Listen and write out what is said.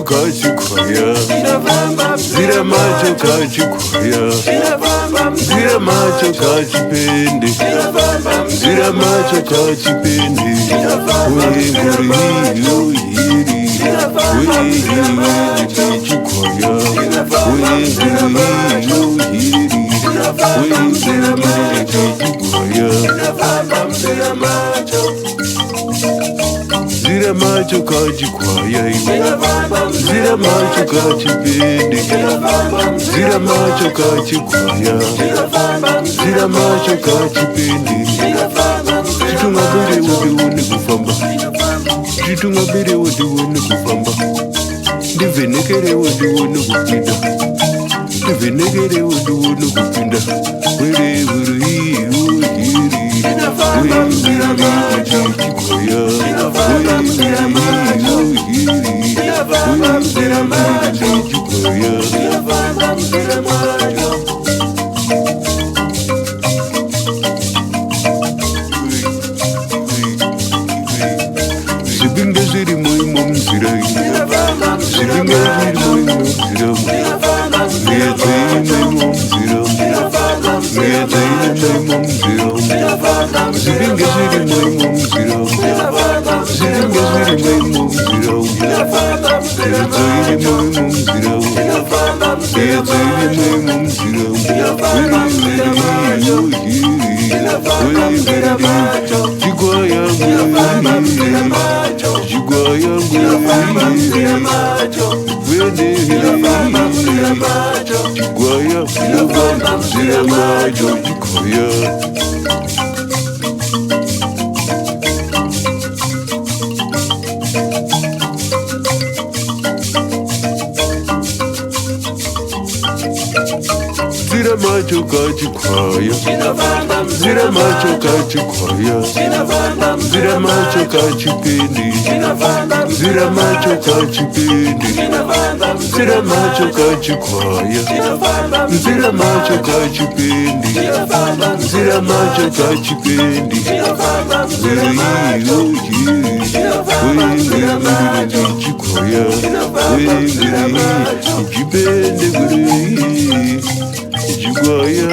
macho kachikwaya, zira macho kachikwaya, zira macho kachipende, zira macho kachipende, wenguri yoyiri, weyiri chikwaya, wenguri yoyiri, weyiri chikwaya. Zira macho kachikwaya, zira macho kachipende, zira macho kachikwaya, zira macho kachipende. Chitungabere wodiwone kufamba, chitungabere wodiwone kufamba, ndivenekere wodiwone kupinda, ndivenekere wodiwone kupinda. Were were hiyo hiri, were chikwaya, zibinga ziri muimo mzirai, zibinga ziri muimo mziramu, miyazaini muimo mziramu, miyazaini muimo mziramu, zibinga ziri muimo mziramu, zibinga ziri muimo mziramu, miyazaini muimo mziramu, miyazaini muimo mziramu, Jigwaya Zira macho kachikwaya, zira macho kachikwaya, zira macho kachipende, zira macho kachipende, zira macho kachikwaya, zira macho kachipende, zira macho kachipende. Wengiri chikwaya, wengiri chipende guri, chikwaya.